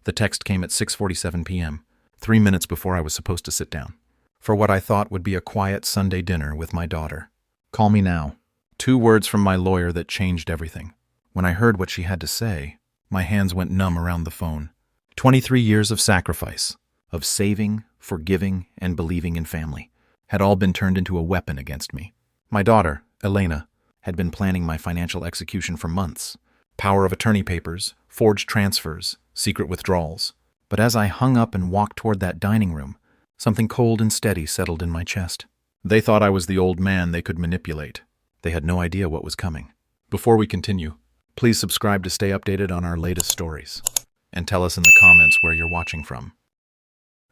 The text came at 6:47 p.m., 3 minutes before I was supposed to sit down, for what I thought would be a quiet Sunday dinner with my daughter. Call me now. 2 words from my lawyer that changed everything. When I heard what she had to say, my hands went numb around the phone. 23 years of sacrifice, of saving, forgiving, and believing in family, had all been turned into a weapon against me. My daughter, Elena, had been planning my financial execution for months. Power of attorney papers, forged transfers, secret withdrawals. But as I hung up and walked toward that dining room, something cold and steady settled in my chest. They thought I was the old man they could manipulate. They had no idea what was coming. Before we continue, please subscribe to stay updated on our latest stories, and tell us in the comments where you're watching from.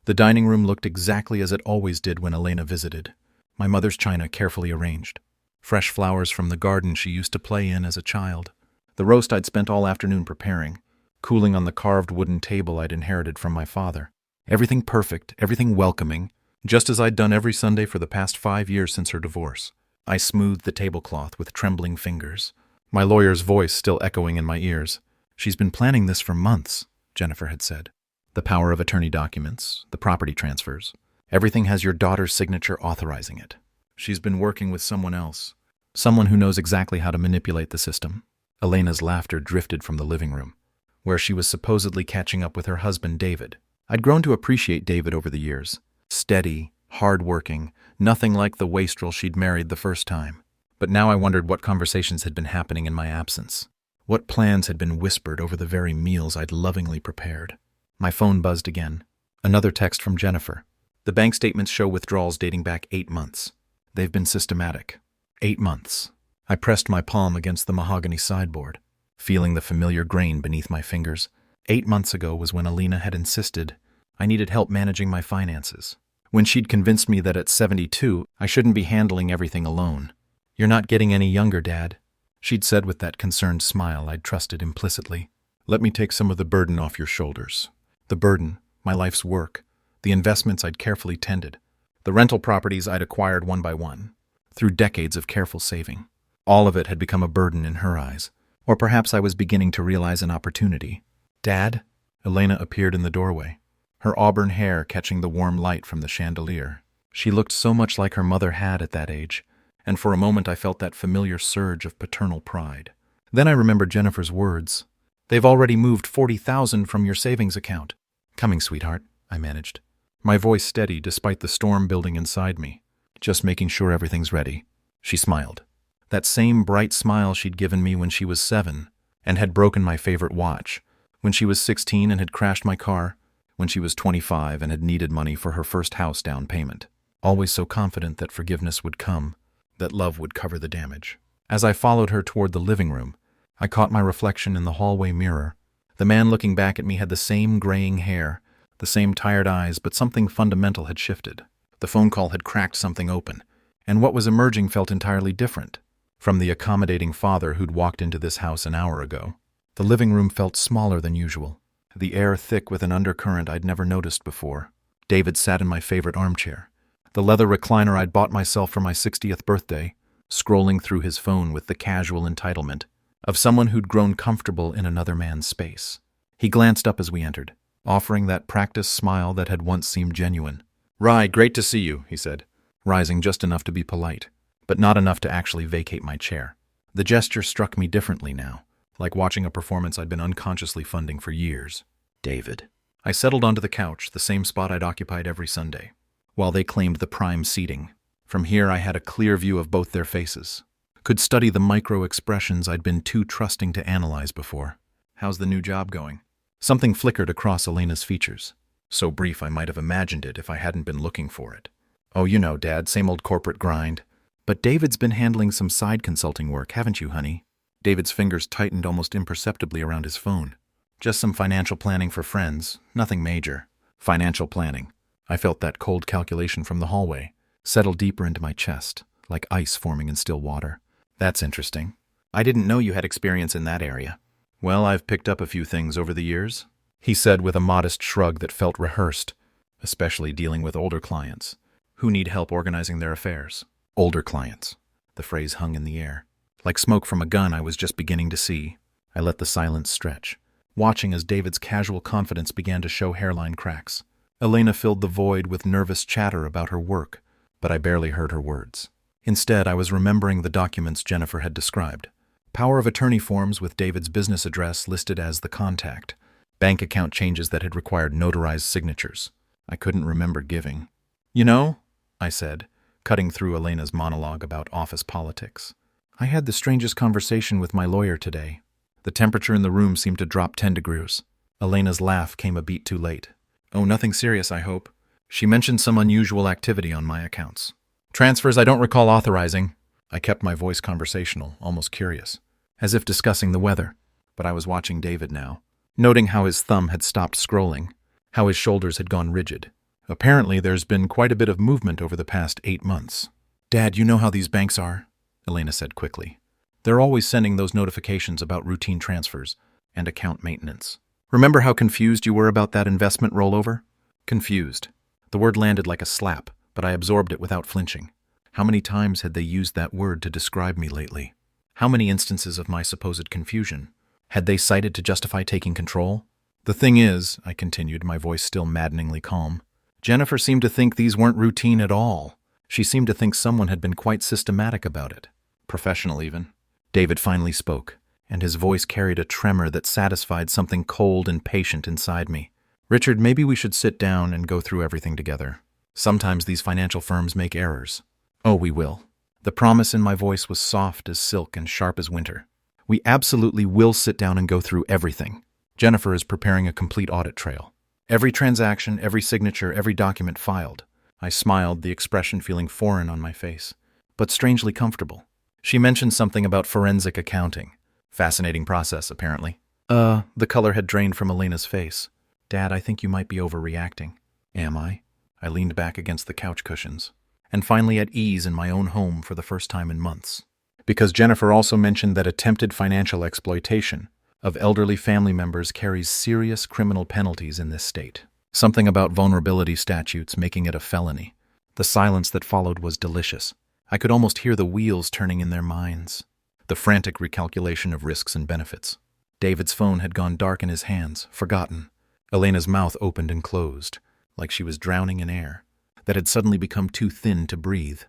The dining room looked exactly as it always did when Elena visited. My mother's china carefully arranged. Fresh flowers from the garden she used to play in as a child. The roast I'd spent all afternoon preparing, cooling on the carved wooden table I'd inherited from my father. Everything perfect, everything welcoming, just as I'd done every Sunday for the past 5 years since her divorce. I smoothed the tablecloth with trembling fingers, my lawyer's voice still echoing in my ears. "She's been planning this for months," Jennifer had said. "The power of attorney documents, the property transfers. Everything has your daughter's signature authorizing it. She's been working with someone else, someone who knows exactly how to manipulate the system." Elena's laughter drifted from the living room, where she was supposedly catching up with her husband, David. I'd grown to appreciate David over the years. Steady, hard-working, nothing like the wastrel she'd married the first time. But now I wondered what conversations had been happening in my absence. What plans had been whispered over the very meals I'd lovingly prepared. My phone buzzed again. Another text from Jennifer. "The bank statements show withdrawals dating back 8 months. They've been systematic. 8 months. I pressed my palm against the mahogany sideboard, feeling the familiar grain beneath my fingers. 8 months ago was when Elena had insisted I needed help managing my finances. When she'd convinced me that at 72, I shouldn't be handling everything alone. "You're not getting any younger, Dad," she'd said with that concerned smile I'd trusted implicitly. "Let me take some of the burden off your shoulders." The burden, my life's work, the investments I'd carefully tended, the rental properties I'd acquired one by one, through decades of careful saving. All of it had become a burden in her eyes. Or perhaps I was beginning to realize an opportunity. "Dad?" Elena appeared in the doorway, her auburn hair catching the warm light from the chandelier. She looked so much like her mother had at that age, and for a moment I felt that familiar surge of paternal pride. Then I remembered Jennifer's words. "They've already moved 40,000 from your savings account." "Coming, sweetheart," I managed, my voice steady despite the storm building inside me. "Just making sure everything's ready." She smiled. That same bright smile she'd given me when she was 7 and had broken my favorite watch, when she was 16 and had crashed my car, when she was 25 and had needed money for her first house down payment. Always so confident that forgiveness would come, that love would cover the damage. As I followed her toward the living room, I caught my reflection in the hallway mirror. The man looking back at me had the same graying hair, the same tired eyes, but something fundamental had shifted. The phone call had cracked something open, and what was emerging felt entirely different from the accommodating father who'd walked into this house an hour ago. The living room felt smaller than usual, the air thick with an undercurrent I'd never noticed before. David sat in my favorite armchair, the leather recliner I'd bought myself for my 60th birthday, scrolling through his phone with the casual entitlement of someone who'd grown comfortable in another man's space. He glanced up as we entered, offering that practiced smile that had once seemed genuine. "Rye, great to see you," he said, rising just enough to be polite, but not enough to actually vacate my chair. The gesture struck me differently now, like watching a performance I'd been unconsciously funding for years. "David." I settled onto the couch, the same spot I'd occupied every Sunday, while they claimed the prime seating. From here I had a clear view of both their faces, could study the micro-expressions I'd been too trusting to analyze before. "How's the new job going?" Something flickered across Elena's features, so brief I might have imagined it if I hadn't been looking for it. "Oh, you know, Dad, same old corporate grind. But David's been handling some side consulting work, haven't you, honey?" David's fingers tightened almost imperceptibly around his phone. "Just some financial planning for friends, nothing major." Financial planning. I felt that cold calculation from the hallway settle deeper into my chest, like ice forming in still water. "That's interesting. I didn't know you had experience in that area." "Well, I've picked up a few things over the years," he said with a modest shrug that felt rehearsed, especially dealing with older clients who need help organizing their affairs. Older clients. The phrase hung in the air. Like smoke from a gun I was just beginning to see. I let the silence stretch, watching as David's casual confidence began to show hairline cracks. Elena filled the void with nervous chatter about her work, but I barely heard her words. Instead, I was remembering the documents Jennifer had described. Power of attorney forms with David's business address listed as the contact. Bank account changes that had required notarized signatures. I couldn't remember giving. "You know," I said, cutting through Elena's monologue about office politics, "I had the strangest conversation with my lawyer today." The temperature in the room seemed to drop 10 degrees. Elena's laugh came a beat too late. "Oh, nothing serious, I hope. She mentioned some unusual activity on my accounts. Transfers I don't recall authorizing." I kept my voice conversational, almost curious, as if discussing the weather. But I was watching David now, noting how his thumb had stopped scrolling, how his shoulders had gone rigid. Apparently, there's been quite a bit of movement over the past 8 months. "Dad, you know how these banks are," Elena said quickly. "They're always sending those notifications about routine transfers and account maintenance. Remember how confused you were about that investment rollover?" Confused. The word landed like a slap, but I absorbed it without flinching. How many times had they used that word to describe me lately? How many instances of my supposed confusion had they cited to justify taking control? "The thing is," I continued, my voice still maddeningly calm, "Jennifer seemed to think these weren't routine at all. She seemed to think someone had been quite systematic about it. Professional, even." David finally spoke, and his voice carried a tremor that satisfied something cold and patient inside me. "Richard, maybe we should sit down and go through everything together. Sometimes these financial firms make errors." "Oh, we will." The promise in my voice was soft as silk and sharp as winter. "We absolutely will sit down and go through everything. Jennifer is preparing a complete audit trail. Every transaction, every signature, every document filed." I smiled, the expression feeling foreign on my face, but strangely comfortable. "She mentioned something about forensic accounting. Fascinating process, apparently." The color had drained from Elena's face. "Dad, I think you might be overreacting." "Am I?" I leaned back against the couch cushions, and finally at ease in my own home for the first time in months. "Because Jennifer also mentioned that attempted financial exploitation of elderly family members carries serious criminal penalties in this state. Something about vulnerability statutes making it a felony." The silence that followed was delicious. I could almost hear the wheels turning in their minds, the frantic recalculation of risks and benefits. David's phone had gone dark in his hands, forgotten. Elena's mouth opened and closed, like she was drowning in air that had suddenly become too thin to breathe.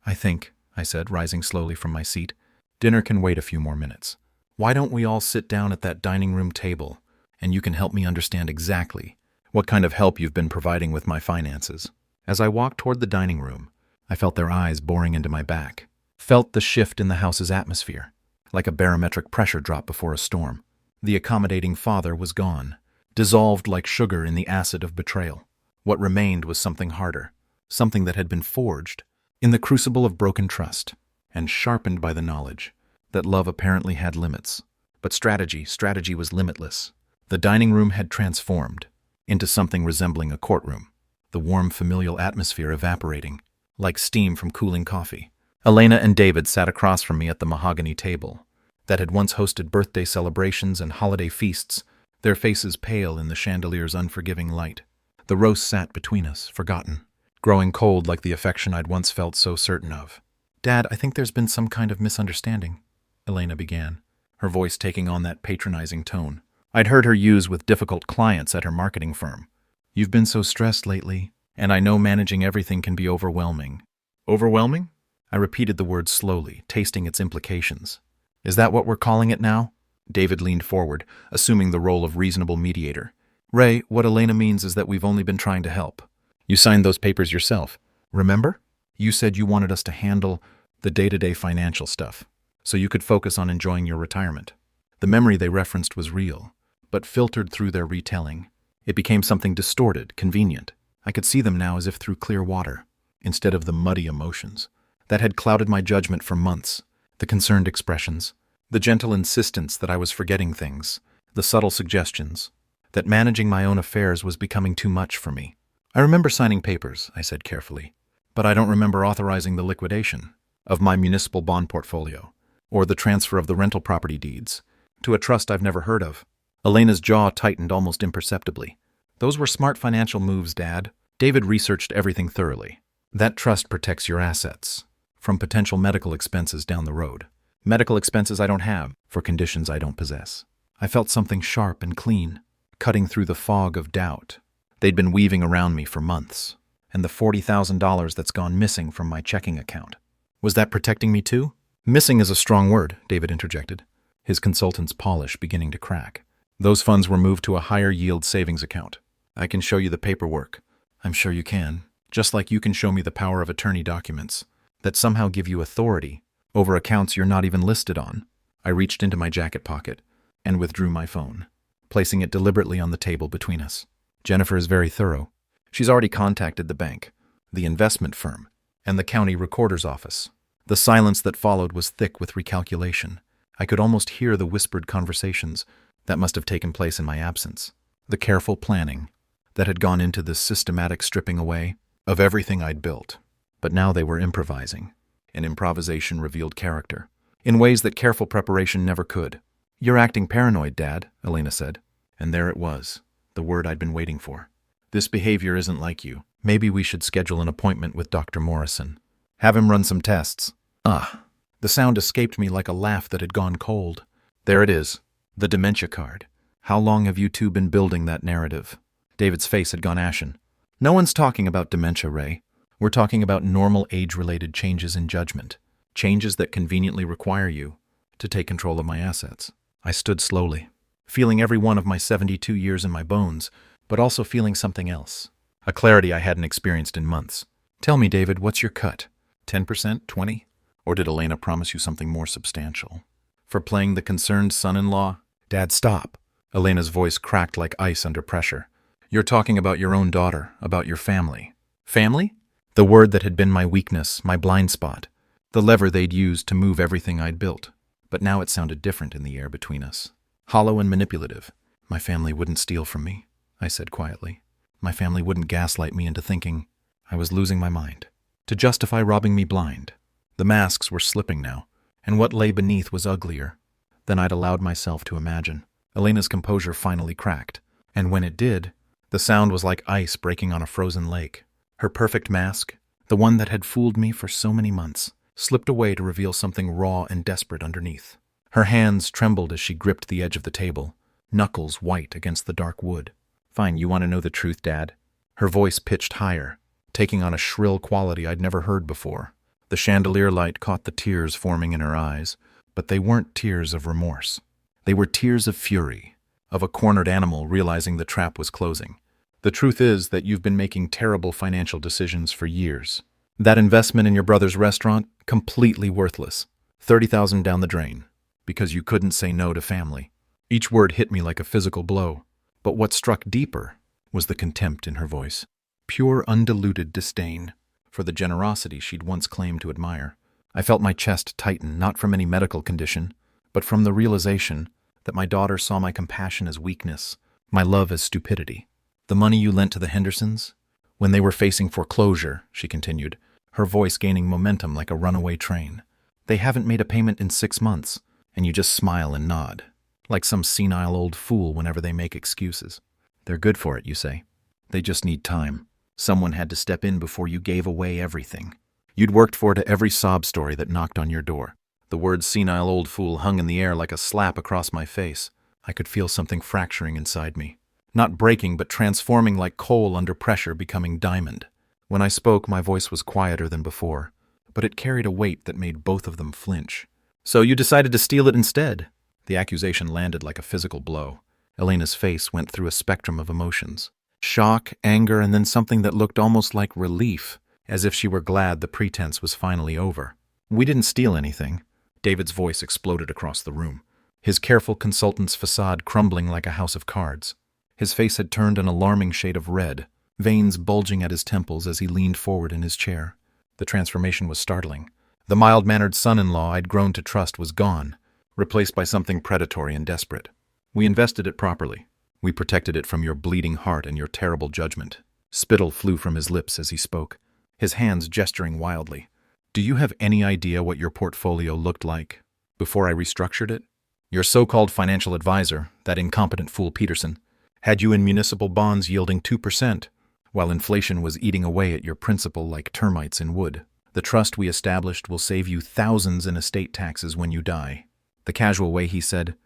"I think," I said, rising slowly from my seat, "dinner can wait a few more minutes. Why don't we all sit down at that dining room table, and you can help me understand exactly what kind of help you've been providing with my finances?" As I walked toward the dining room, I felt their eyes boring into my back, felt the shift in the house's atmosphere, like a barometric pressure drop before a storm. The accommodating father was gone, dissolved like sugar in the acid of betrayal. What remained was something harder, something that had been forged in the crucible of broken trust, and sharpened by the knowledge that love apparently had limits. But strategy was limitless. The dining room had transformed into something resembling a courtroom, the warm familial atmosphere evaporating, like steam from cooling coffee. Elena and David sat across from me at the mahogany table that had once hosted birthday celebrations and holiday feasts, their faces pale in the chandelier's unforgiving light. The roast sat between us, forgotten, growing cold like the affection I'd once felt so certain of. "Dad, I think there's been some kind of misunderstanding," Elena began, her voice taking on that patronizing tone I'd heard her use with difficult clients at her marketing firm. "You've been so stressed lately, and I know managing everything can be overwhelming." "Overwhelming?" I repeated the word slowly, tasting its implications. "Is that what we're calling it now?" David leaned forward, assuming the role of reasonable mediator. "Ray, what Elena means is that we've only been trying to help. You signed those papers yourself, remember? You said you wanted us to handle the day-to-day financial stuff, so you could focus on enjoying your retirement." The memory they referenced was real, but filtered through their retelling. It became something distorted, convenient. I could see them now as if through clear water, instead of the muddy emotions that had clouded my judgment for months. The concerned expressions, the gentle insistence that I was forgetting things, the subtle suggestions that managing my own affairs was becoming too much for me. "I remember signing papers," I said carefully, "but I don't remember authorizing the liquidation of my municipal bond portfolio or the transfer of the rental property deeds to a trust I've never heard of." Elena's jaw tightened almost imperceptibly. "Those were smart financial moves, Dad. David researched everything thoroughly. That trust protects your assets from potential medical expenses down the road. Medical expenses I don't have for conditions I don't possess." I felt something sharp and clean, cutting through the fog of doubt. They'd been weaving around me for months, and the $40,000 that's gone missing from my checking account. Was that protecting me too? Missing is a strong word, David interjected, his consultant's polish beginning to crack. Those funds were moved to a higher yield savings account. I can show you the paperwork. I'm sure you can, just like you can show me the power of attorney documents that somehow give you authority over accounts you're not even listed on. I reached into my jacket pocket and withdrew my phone, placing it deliberately on the table between us. Jennifer is very thorough. She's already contacted the bank, the investment firm, and the county recorder's office. The silence that followed was thick with recalculation. I could almost hear the whispered conversations that must have taken place in my absence, the careful planning that had gone into this systematic stripping away of everything I'd built. But now they were improvising, and improvisation revealed character, in ways that careful preparation never could. "You're acting paranoid, Dad," Elena said. And there it was, the word I'd been waiting for. "This behavior isn't like you. Maybe we should schedule an appointment with Dr. Morrison. Have him run some tests." The sound escaped me like a laugh that had gone cold. There it is, the dementia card. How long have you two been building that narrative? David's face had gone ashen. "No one's talking about dementia, Ray. We're talking about normal age-related changes in judgment, changes that conveniently require you to take control of my assets." I stood slowly, feeling every one of my 72 years in my bones, but also feeling something else, a clarity I hadn't experienced in months. "Tell me, David, what's your cut? 10%? 20%? Or did Elena promise you something more substantial? For playing the concerned son-in-law?" "Dad, stop." Elena's voice cracked like ice under pressure. "You're talking about your own daughter, about your family." "Family?" The word that had been my weakness, my blind spot, the lever they'd used to move everything I'd built. But now it sounded different in the air between us, hollow and manipulative. "My family wouldn't steal from me," I said quietly. "My family wouldn't gaslight me into thinking I was losing my mind, to justify robbing me blind." The masks were slipping now, and what lay beneath was uglier than I'd allowed myself to imagine. Elena's composure finally cracked, and when it did, the sound was like ice breaking on a frozen lake. Her perfect mask, the one that had fooled me for so many months, slipped away to reveal something raw and desperate underneath. Her hands trembled as she gripped the edge of the table, knuckles white against the dark wood. "Fine, you want to know the truth, Dad?" Her voice pitched higher, taking on a shrill quality I'd never heard before. The chandelier light caught the tears forming in her eyes, but they weren't tears of remorse. They were tears of fury, of a cornered animal realizing the trap was closing. "The truth is that you've been making terrible financial decisions for years. That investment in your brother's restaurant, completely worthless. 30,000 down the drain, because you couldn't say no to family." Each word hit me like a physical blow, but what struck deeper was the contempt in her voice. Pure, undiluted disdain for the generosity she'd once claimed to admire. I felt my chest tighten, not from any medical condition, but from the realization that my daughter saw my compassion as weakness, my love as stupidity. "The money you lent to the Hendersons? When they were facing foreclosure," she continued, her voice gaining momentum like a runaway train. "They haven't made a payment in 6 months, and you just smile and nod, like some senile old fool whenever they make excuses. They're good for it, you say. They just need time. Someone had to step in before you gave away everything. You'd worked for it to every sob story that knocked on your door." The word senile old fool hung in the air like a slap across my face. I could feel something fracturing inside me. Not breaking, but transforming like coal under pressure, becoming diamond. When I spoke, my voice was quieter than before, but it carried a weight that made both of them flinch. "So you decided to steal it instead?" The accusation landed like a physical blow. Elena's face went through a spectrum of emotions. Shock, anger, and then something that looked almost like relief, as if she were glad the pretense was finally over. "We didn't steal anything." David's voice exploded across the room, his careful consultant's facade crumbling like a house of cards. His face had turned an alarming shade of red, veins bulging at his temples as he leaned forward in his chair. The transformation was startling. The mild-mannered son-in-law I'd grown to trust was gone, replaced by something predatory and desperate. "We invested it properly. We protected it from your bleeding heart and your terrible judgment." Spittle flew from his lips as he spoke, his hands gesturing wildly. "Do you have any idea what your portfolio looked like before I restructured it? Your so-called financial advisor, that incompetent fool Peterson, had you in municipal bonds yielding 2%, while inflation was eating away at your principal like termites in wood. The trust we established will save you thousands in estate taxes when you die." The casual way he said,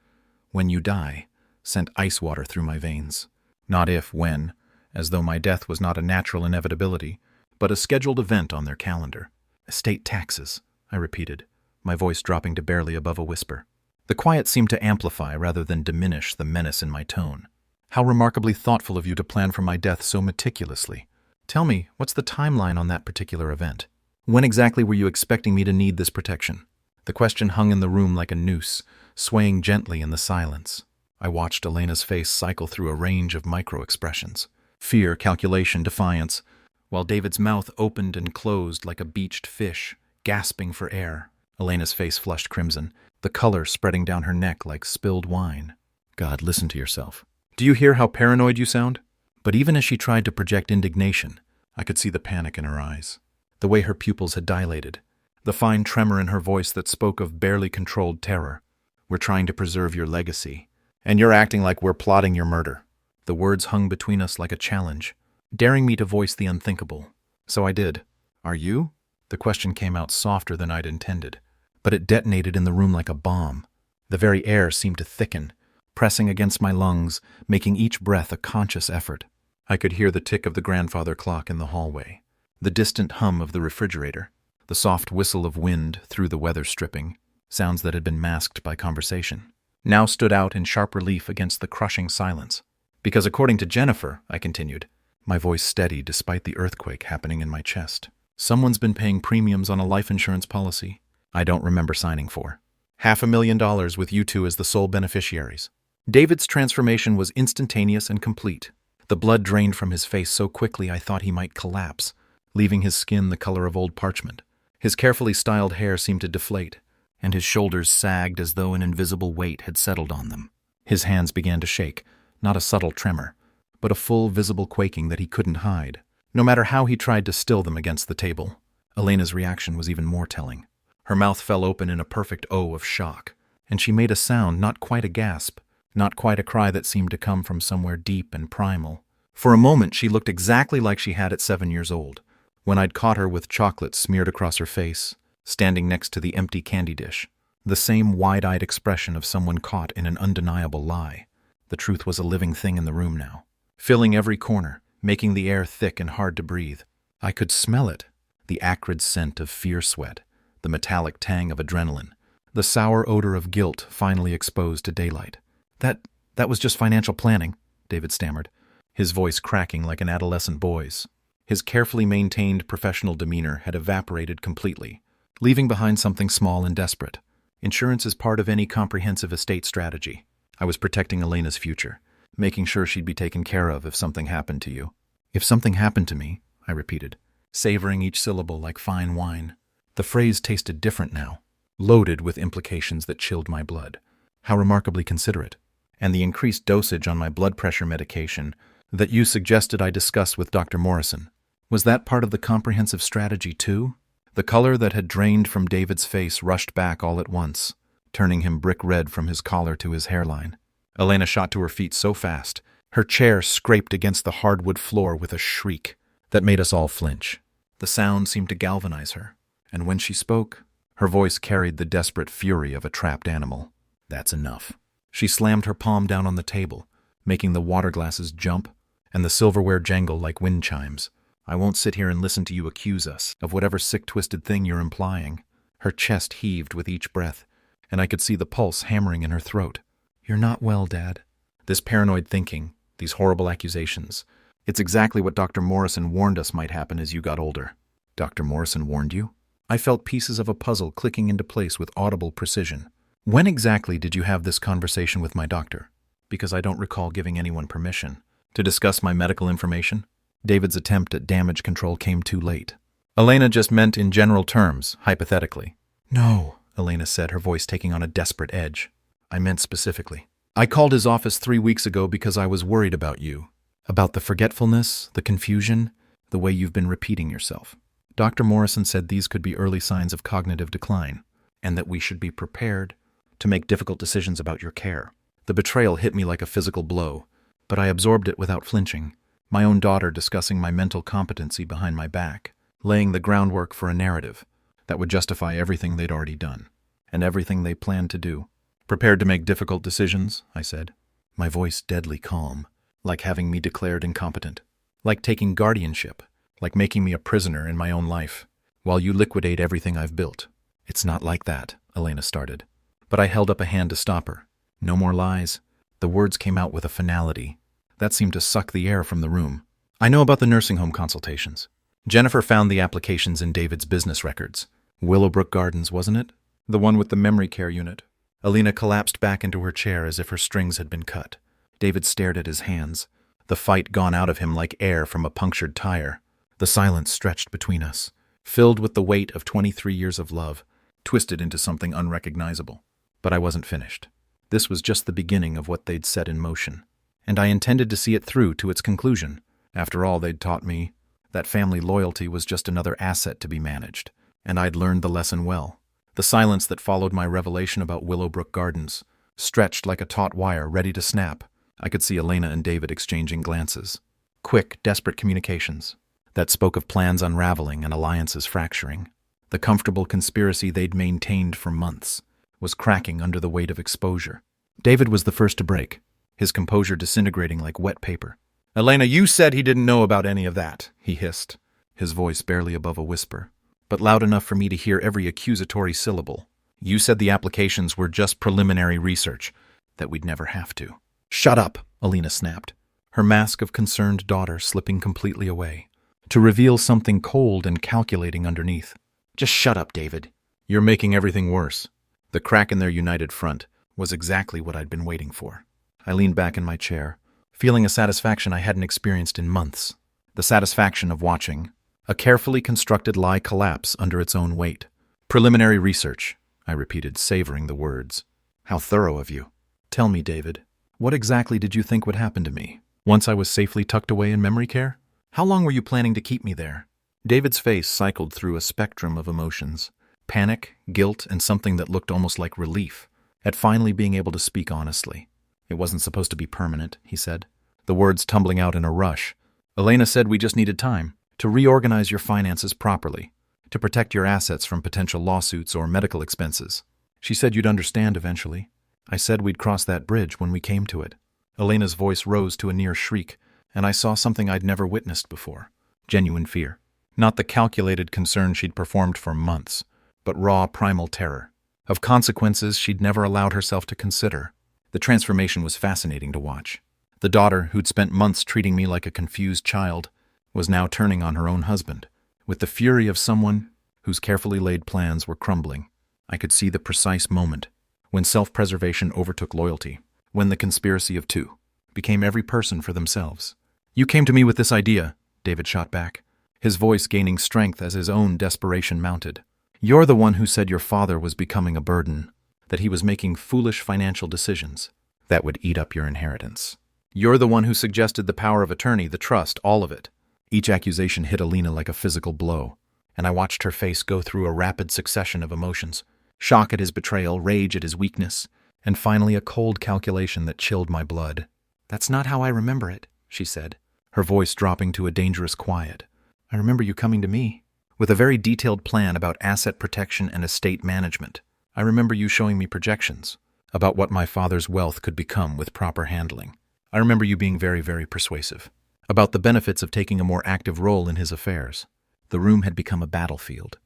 when you die, sent ice water through my veins. Not if, when, as though my death was not a natural inevitability, but a scheduled event on their calendar. Estate taxes, I repeated, my voice dropping to barely above a whisper. The quiet seemed to amplify rather than diminish the menace in my tone. How remarkably thoughtful of you to plan for my death so meticulously. Tell me, what's the timeline on that particular event? When exactly were you expecting me to need this protection? The question hung in the room like a noose, swaying gently in the silence. I watched Elena's face cycle through a range of micro-expressions. Fear, calculation, defiance, while David's mouth opened and closed like a beached fish, gasping for air. Elena's face flushed crimson, the color spreading down her neck like spilled wine. God, listen to yourself. Do you hear how paranoid you sound? But even as she tried to project indignation, I could see the panic in her eyes, the way her pupils had dilated, the fine tremor in her voice that spoke of barely controlled terror. We're trying to preserve your legacy, and you're acting like we're plotting your murder. The words hung between us like a challenge, daring me to voice the unthinkable. So I did. Are you? The question came out softer than I'd intended, but it detonated in the room like a bomb. The very air seemed to thicken, pressing against my lungs, making each breath a conscious effort. I could hear the tick of the grandfather clock in the hallway, the distant hum of the refrigerator, the soft whistle of wind through the weather stripping, sounds that had been masked by conversation, now stood out in sharp relief against the crushing silence. Because according to Jennifer, I continued, my voice steady despite the earthquake happening in my chest, someone's been paying premiums on a life insurance policy I don't remember signing for. $500,000 with you two as the sole beneficiaries. David's transformation was instantaneous and complete. The blood drained from his face so quickly I thought he might collapse, leaving his skin the color of old parchment. His carefully styled hair seemed to deflate, and his shoulders sagged as though an invisible weight had settled on them. His hands began to shake, not a subtle tremor, but a full visible quaking that he couldn't hide, no matter how he tried to still them against the table. Elena's reaction was even more telling. Her mouth fell open in a perfect O of shock, and she made a sound, not quite a gasp, not quite a cry that seemed to come from somewhere deep and primal. For a moment she looked exactly like she had at 7 years old, when I'd caught her with chocolate smeared across her face, standing next to the empty candy dish. The same wide-eyed expression of someone caught in an undeniable lie. The truth was a living thing in the room now, filling every corner, making the air thick and hard to breathe. I could smell it, the acrid scent of fear sweat, the metallic tang of adrenaline, the sour odor of guilt finally exposed to daylight. That was just financial planning, David stammered, his voice cracking like an adolescent boy's. His carefully maintained professional demeanor had evaporated completely, leaving behind something small and desperate. Insurance is part of any comprehensive estate strategy. I was protecting Elena's future, making sure she'd be taken care of if something happened to you. If something happened to me, I repeated, savoring each syllable like fine wine. The phrase tasted different now, loaded with implications that chilled my blood. How remarkably considerate. And the increased dosage on my blood pressure medication that you suggested I discuss with Dr. Morrison. Was that part of the comprehensive strategy too? The color that had drained from David's face rushed back all at once, turning him brick red from his collar to his hairline. Elena shot to her feet so fast, her chair scraped against the hardwood floor with a shriek that made us all flinch. The sound seemed to galvanize her, and when she spoke, her voice carried the desperate fury of a trapped animal. That's enough. She slammed her palm down on the table, making the water glasses jump and the silverware jangle like wind chimes. I won't sit here and listen to you accuse us of whatever sick, twisted thing you're implying. Her chest heaved with each breath, and I could see the pulse hammering in her throat. You're not well, Dad. This paranoid thinking, these horrible accusations, it's exactly what Dr. Morrison warned us might happen as you got older. Dr. Morrison warned you? I felt pieces of a puzzle clicking into place with audible precision. When exactly did you have this conversation with my doctor? Because I don't recall giving anyone permission to discuss my medical information. David's attempt at damage control came too late. Elena just meant in general terms, hypothetically. No, Elena said, her voice taking on a desperate edge. I meant specifically. I called his office 3 weeks ago because I was worried about you. About the forgetfulness, the confusion, the way you've been repeating yourself. Dr. Morrison said these could be early signs of cognitive decline, and that we should be prepared to make difficult decisions about your care. The betrayal hit me like a physical blow, but I absorbed it without flinching. My own daughter discussing my mental competency behind my back, laying the groundwork for a narrative that would justify everything they'd already done, and everything they planned to do. Prepared to make difficult decisions, I said, my voice deadly calm, like having me declared incompetent, like taking guardianship, like making me a prisoner in my own life, while you liquidate everything I've built. It's not like that, Elena started. But I held up a hand to stop her. No more lies. The words came out with a finality that seemed to suck the air from the room. I know about the nursing home consultations. Jennifer found the applications in David's business records. Willowbrook Gardens, wasn't it? The one with the memory care unit. Elena collapsed back into her chair as if her strings had been cut. David stared at his hands, the fight gone out of him like air from a punctured tire. The silence stretched between us, filled with the weight of 23 years of love, twisted into something unrecognizable. But I wasn't finished. This was just the beginning of what they'd set in motion, and I intended to see it through to its conclusion. After all, they'd taught me that family loyalty was just another asset to be managed, and I'd learned the lesson well. The silence that followed my revelation about Willowbrook Gardens stretched like a taut wire ready to snap. I could see Elena and David exchanging glances. Quick, desperate communications that spoke of plans unraveling and alliances fracturing. The comfortable conspiracy they'd maintained for months was cracking under the weight of exposure. David was the first to break, his composure disintegrating like wet paper. "Elena, you said he didn't know about any of that," he hissed, his voice barely above a whisper, but loud enough for me to hear every accusatory syllable. "You said the applications were just preliminary research, that we'd never have to." "Shut up," Elena snapped, her mask of concerned daughter slipping completely away, to reveal something cold and calculating underneath. "Just shut up, David. You're making everything worse." The crack in their united front was exactly what I'd been waiting for. I leaned back in my chair, feeling a satisfaction I hadn't experienced in months. The satisfaction of watching a carefully constructed lie collapse under its own weight. "Preliminary research," I repeated, savoring the words. "How thorough of you. Tell me, David, what exactly did you think would happen to me once I was safely tucked away in memory care? How long were you planning to keep me there?" David's face cycled through a spectrum of emotions. Panic, guilt, and something that looked almost like relief at finally being able to speak honestly. "It wasn't supposed to be permanent," he said, the words tumbling out in a rush. "Elena said we just needed time to reorganize your finances properly, to protect your assets from potential lawsuits or medical expenses. She said you'd understand eventually. I said we'd cross that bridge when we came to it." Elena's voice rose to a near shriek, and I saw something I'd never witnessed before. Genuine fear. Not the calculated concern she'd performed for months, but raw primal terror. Of consequences she'd never allowed herself to consider. The transformation was fascinating to watch. The daughter, who'd spent months treating me like a confused child, was now turning on her own husband, with the fury of someone whose carefully laid plans were crumbling. I could see the precise moment when self-preservation overtook loyalty, when the conspiracy of two became every person for themselves. "You came to me with this idea," David shot back, his voice gaining strength as his own desperation mounted. "You're the one who said your father was becoming a burden, that he was making foolish financial decisions that would eat up your inheritance. You're the one who suggested the power of attorney, the trust, all of it." Each accusation hit Elena like a physical blow, and I watched her face go through a rapid succession of emotions. Shock at his betrayal, rage at his weakness, and finally a cold calculation that chilled my blood. "That's not how I remember it," she said, her voice dropping to a dangerous quiet. "I remember you coming to me with a very detailed plan about asset protection and estate management. I remember you showing me projections about what my father's wealth could become with proper handling. I remember you being very, very persuasive about the benefits of taking a more active role in his affairs. The room had become a battlefield,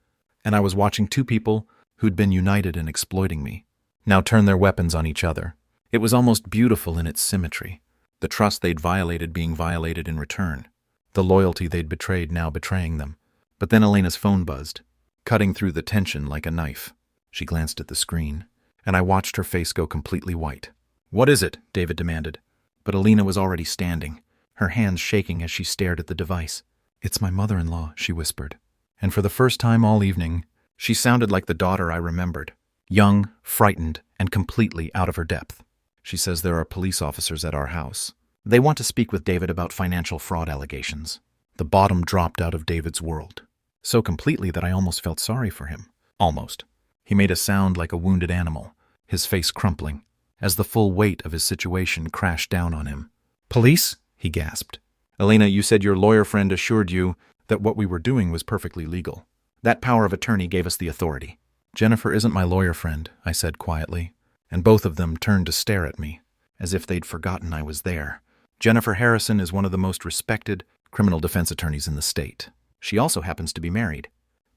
and I was watching two people who'd been united in exploiting me now turn their weapons on each other. It was almost beautiful in its symmetry, the trust they'd violated being violated in return, the loyalty they'd betrayed now betraying them. But then Elena's phone buzzed, cutting through the tension like a knife. She glanced at the screen, and I watched her face go completely white. "What is it?" David demanded. But Elena was already standing, her hands shaking as she stared at the device. "It's my mother-in-law," she whispered. And for the first time all evening, she sounded like the daughter I remembered, young, frightened, and completely out of her depth. "She says there are police officers at our house. They want to speak with David about financial fraud allegations." The bottom dropped out of David's world, so completely that I almost felt sorry for him. Almost. He made a sound like a wounded animal, his face crumpling, as the full weight of his situation crashed down on him. "Police?" he gasped. "Elena, you said your lawyer friend assured you that what we were doing was perfectly legal. That power of attorney gave us the authority." "Jennifer isn't my lawyer friend," I said quietly, and both of them turned to stare at me, as if they'd forgotten I was there. Jennifer Harrison is one of the most respected criminal defense attorneys in the state. She also happens to be married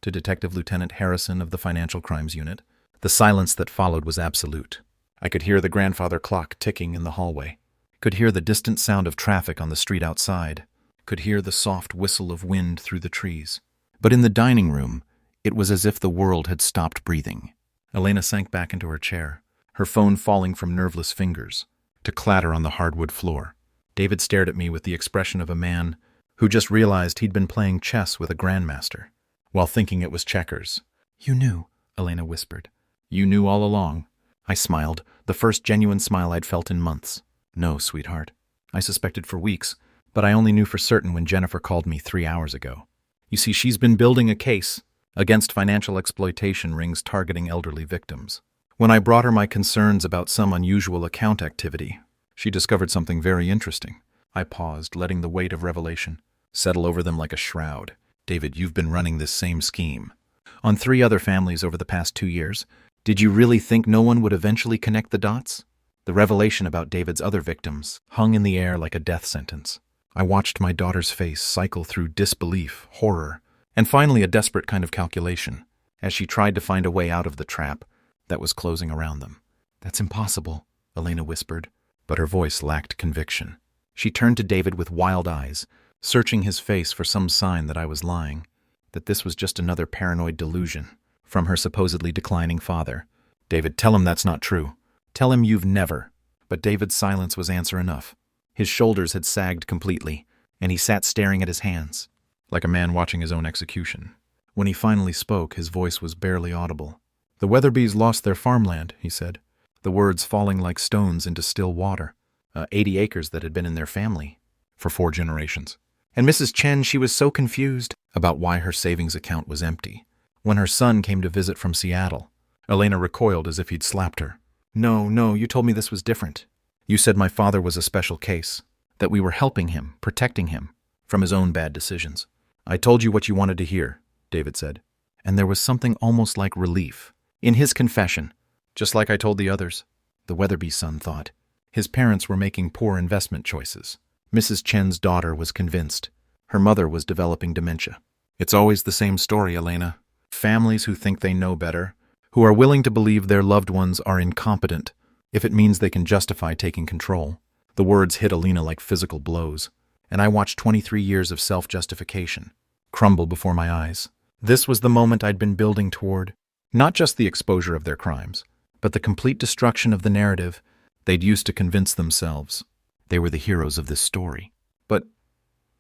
to Detective Lieutenant Harrison of the Financial Crimes Unit. The silence that followed was absolute. I could hear the grandfather clock ticking in the hallway, could hear the distant sound of traffic on the street outside, could hear the soft whistle of wind through the trees. But in the dining room, it was as if the world had stopped breathing. Elena sank back into her chair, her phone falling from nerveless fingers to clatter on the hardwood floor. David stared at me with the expression of a man who just realized he'd been playing chess with a grandmaster, while thinking it was checkers. "You knew," Elena whispered. "You knew all along." I smiled, the first genuine smile I'd felt in months. "No, sweetheart. I suspected for weeks, but I only knew for certain when Jennifer called me 3 hours ago. You see, she's been building a case against financial exploitation rings targeting elderly victims. When I brought her my concerns about some unusual account activity, she discovered something very interesting." I paused, letting the weight of revelation settle over them like a shroud. "David, you've been running this same scheme on 3 other families over the past 2 years. Did you really think no one would eventually connect the dots?" The revelation about David's other victims hung in the air like a death sentence. I watched my daughter's face cycle through disbelief, horror, and finally a desperate kind of calculation, as she tried to find a way out of the trap that was closing around them. "That's impossible," Elena whispered, but her voice lacked conviction. She turned to David with wild eyes, searching his face for some sign that I was lying, that this was just another paranoid delusion from her supposedly declining father. "David, tell him that's not true. Tell him you've never." But David's silence was answer enough. His shoulders had sagged completely, and he sat staring at his hands, like a man watching his own execution. When he finally spoke, his voice was barely audible. "The Weatherbys lost their farmland," he said, the words falling like stones into still water. 80 acres that had been in their family for 4 generations. And Mrs. Chen, she was so confused about why her savings account was empty. When her son came to visit from Seattle, Elena recoiled as if he'd slapped her. No, you told me this was different. You said my father was a special case, that we were helping him, protecting him from his own bad decisions." "I told you what you wanted to hear," David said, and there was something almost like relief in his confession, just like I told the others. The Weatherby son thought his parents were making poor investment choices. Mrs. Chen's daughter was convinced her mother was developing dementia. "It's always the same story, Elena. Families who think they know better, who are willing to believe their loved ones are incompetent if it means they can justify taking control." The words hit Elena like physical blows, and I watched 23 years of self-justification crumble before my eyes. This was the moment I'd been building toward, not just the exposure of their crimes, but the complete destruction of the narrative they'd used to convince themselves they were the heroes of this story.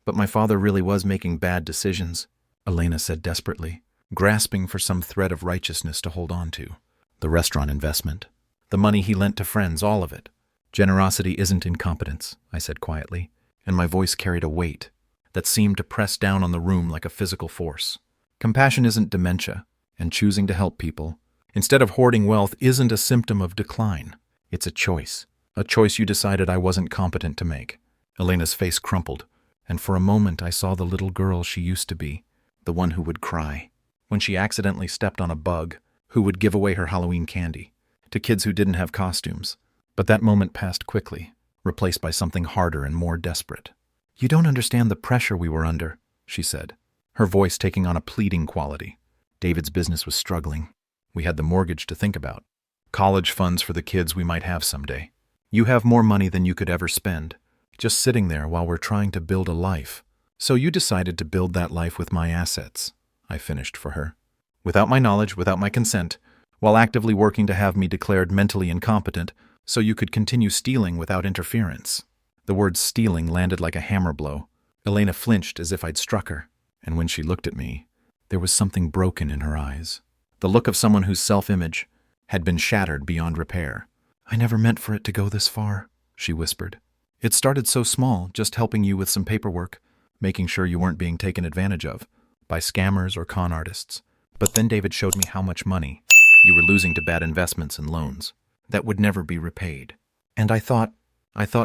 But my father really was making bad decisions," Elena said desperately, grasping for some thread of righteousness to hold on to. "The restaurant investment, the money he lent to friends, all of it. Generosity isn't incompetence," I said quietly, and my voice carried a weight that seemed to press down on the room like a physical force. "Compassion isn't dementia, and choosing to help people instead of hoarding wealth isn't a symptom of decline. It's a choice you decided I wasn't competent to make." Elena's face crumpled, and for a moment I saw the little girl she used to be, the one who would cry when she accidentally stepped on a bug, who would give away her Halloween candy to kids who didn't have costumes. But that moment passed quickly, replaced by something harder and more desperate. "You don't understand the pressure we were under," she said, her voice taking on a pleading quality. "David's business was struggling. We had the mortgage to think about, college funds for the kids we might have someday. You have more money than you could ever spend, just sitting there while we're trying to build a life. So you decided to build that life with my assets," I finished for her. "Without my knowledge, without my consent, while actively working to have me declared mentally incompetent so you could continue stealing without interference." The word stealing landed like a hammer blow. Elena flinched as if I'd struck her, and when she looked at me, there was something broken in her eyes, the look of someone whose self-image had been shattered beyond repair. "I never meant for it to go this far," she whispered. "It started so small, just helping you with some paperwork, making sure you weren't being taken advantage of by scammers or con artists. But then David showed me how much money you were losing to bad investments and loans that would never be repaid. And I thought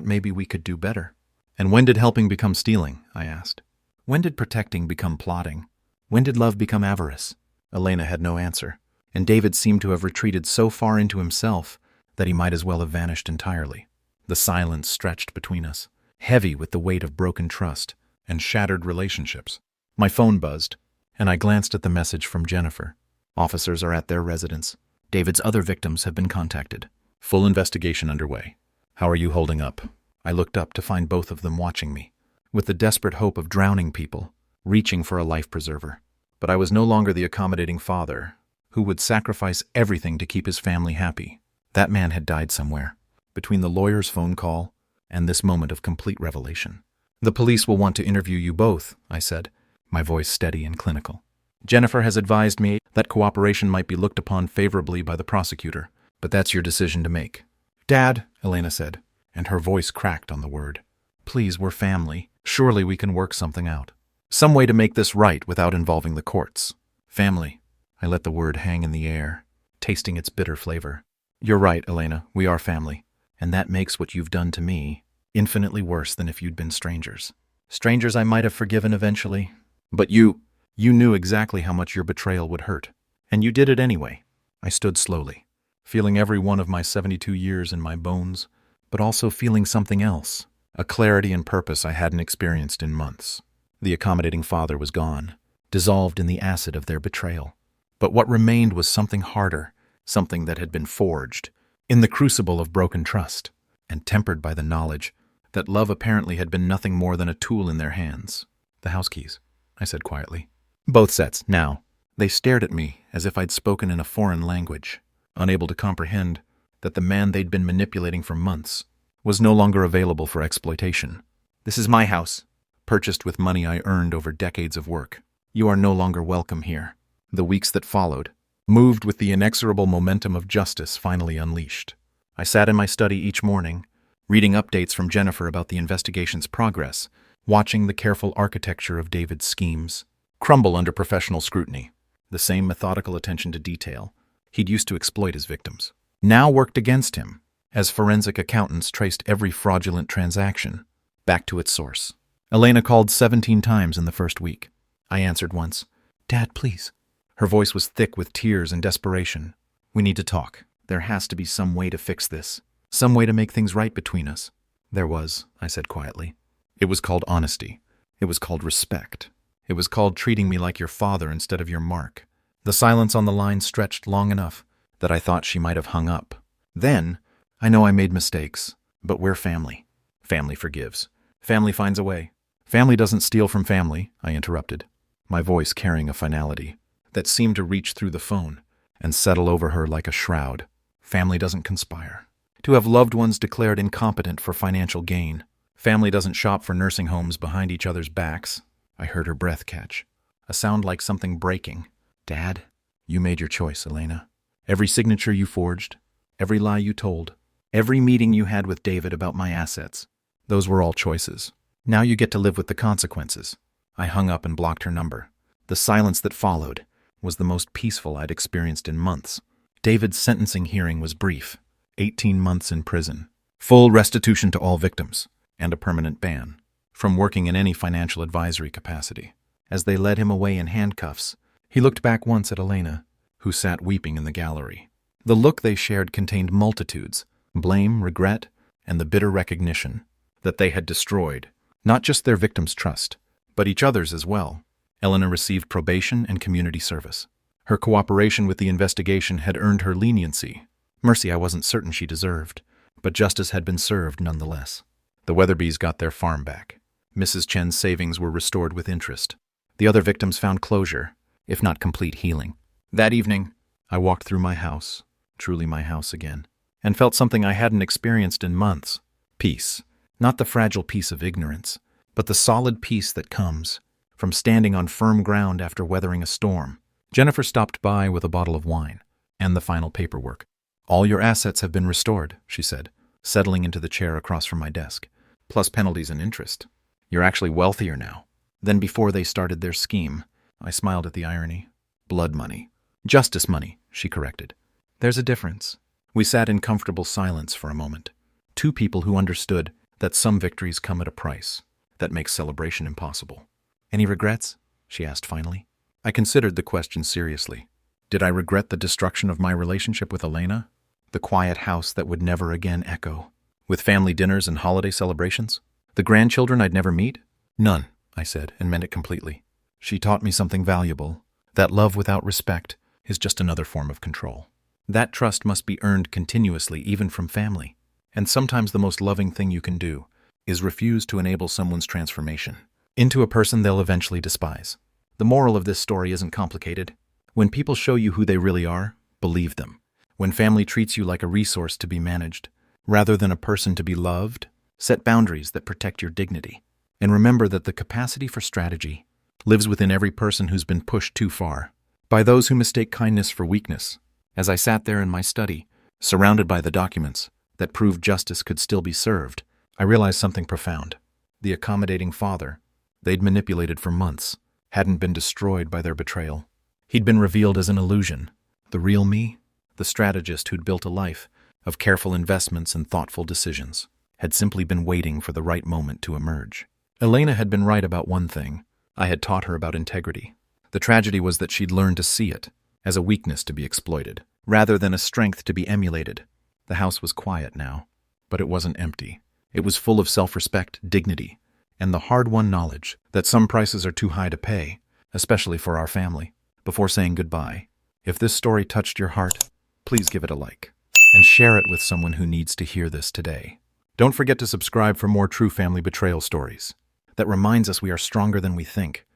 maybe we could do better." "And when did helping become stealing?" I asked. "When did protecting become plotting? When did love become avarice?" Elena had no answer, and David seemed to have retreated so far into himself that he might as well have vanished entirely. The silence stretched between us, heavy with the weight of broken trust and shattered relationships. My phone buzzed, and I glanced at the message from Jennifer. Officers are at their residence. David's other victims have been contacted. Full investigation underway. How are you holding up? I looked up to find both of them watching me, with the desperate hope of drowning people, reaching for a life preserver. But I was no longer the accommodating father who would sacrifice everything to keep his family happy. That man had died somewhere, between the lawyer's phone call and this moment of complete revelation. The police will want to interview you both, I said, my voice steady and clinical. Jennifer has advised me that cooperation might be looked upon favorably by the prosecutor, but that's your decision to make. Dad, Elena said, and her voice cracked on the word. Please, we're family. Surely we can work something out. Some way to make this right without involving the courts. Family. I let the word hang in the air, tasting its bitter flavor. You're right, Elena, we are family, and that makes what you've done to me infinitely worse than if you'd been strangers. Strangers I might have forgiven eventually, but you knew exactly how much your betrayal would hurt, and you did it anyway. I stood slowly, feeling every one of my 72 years in my bones, but also feeling something else, a clarity and purpose I hadn't experienced in months. The accommodating father was gone, dissolved in the acid of their betrayal. But what remained was something harder, something that had been forged in the crucible of broken trust, and tempered by the knowledge that love apparently had been nothing more than a tool in their hands. The house keys, I said quietly. Both sets, now. They stared at me as if I'd spoken in a foreign language, unable to comprehend that the man they'd been manipulating for months was no longer available for exploitation. This is my house, purchased with money I earned over decades of work. You are no longer welcome here. The weeks that followed, moved with the inexorable momentum of justice finally unleashed. I sat in my study each morning, reading updates from Jennifer about the investigation's progress, watching the careful architecture of David's schemes crumble under professional scrutiny. The same methodical attention to detail he'd used to exploit his victims now worked against him, as forensic accountants traced every fraudulent transaction back to its source. Elena called 17 times in the first week. I answered once. Dad, please. Her voice was thick with tears and desperation. We need to talk. There has to be some way to fix this. Some way to make things right between us. There was, I said quietly. It was called honesty. It was called respect. It was called treating me like your father instead of your mark. The silence on the line stretched long enough that I thought she might have hung up. Then, I know I made mistakes, but we're family. Family forgives. Family finds a way. Family doesn't steal from family, I interrupted, my voice carrying a finality that seemed to reach through the phone and settle over her like a shroud. Family doesn't conspire to have loved ones declared incompetent for financial gain. Family doesn't shop for nursing homes behind each other's backs. I heard her breath catch, a sound like something breaking. Dad, you made your choice, Elena. Every signature you forged, every lie you told, every meeting you had with David about my assets, those were all choices. Now you get to live with the consequences. I hung up and blocked her number. The silence that followed was the most peaceful I'd experienced in months. David's sentencing hearing was brief. 18 months in prison, full restitution to all victims, and a permanent ban from working in any financial advisory capacity. As they led him away in handcuffs, he looked back once at Elena, who sat weeping in the gallery. The look they shared contained multitudes, blame, regret, and the bitter recognition that they had destroyed not just their victims' trust, but each other's as well. Elena received probation and community service. Her cooperation with the investigation had earned her leniency, mercy I wasn't certain she deserved, but justice had been served nonetheless. The Weatherbys got their farm back. Mrs. Chen's savings were restored with interest. The other victims found closure, if not complete healing. That evening, I walked through my house, truly my house again, and felt something I hadn't experienced in months. Peace. Not the fragile peace of ignorance, but the solid peace that comes from standing on firm ground after weathering a storm. Jennifer stopped by with a bottle of wine and the final paperwork. All your assets have been restored, she said, settling into the chair across from my desk, plus penalties and interest. You're actually wealthier now than before they started their scheme. I smiled at the irony. Blood money. Justice money, she corrected. There's a difference. We sat in comfortable silence for a moment. Two people who understood that some victories come at a price that makes celebration impossible. Any regrets? She asked finally. I considered the question seriously. Did I regret the destruction of my relationship with Elena? The quiet house that would never again echo. With family dinners and holiday celebrations? The grandchildren I'd never meet? None, I said, and meant it completely. She taught me something valuable, that love without respect is just another form of control. That trust must be earned continuously, even from family. And sometimes the most loving thing you can do is refuse to enable someone's transformation into a person they'll eventually despise. The moral of this story isn't complicated. When people show you who they really are, believe them. When family treats you like a resource to be managed, rather than a person to be loved, set boundaries that protect your dignity. And remember that the capacity for strategy lives within every person who's been pushed too far by those who mistake kindness for weakness. As I sat there in my study, surrounded by the documents that proved justice could still be served, I realized something profound. The accommodating father they'd manipulated for months hadn't been destroyed by their betrayal. He'd been revealed as an illusion. The real me, the strategist who'd built a life of careful investments and thoughtful decisions, had simply been waiting for the right moment to emerge. Elena had been right about one thing. I had taught her about integrity. The tragedy was that she'd learned to see it as a weakness to be exploited, rather than a strength to be emulated. The house was quiet now, but it wasn't empty. It was full of self-respect, dignity, and the hard-won knowledge that some prices are too high to pay, especially for our family. Before saying goodbye, if this story touched your heart, please give it a like and share it with someone who needs to hear this today. Don't forget to subscribe for more true family betrayal stories. That reminds us we are stronger than we think.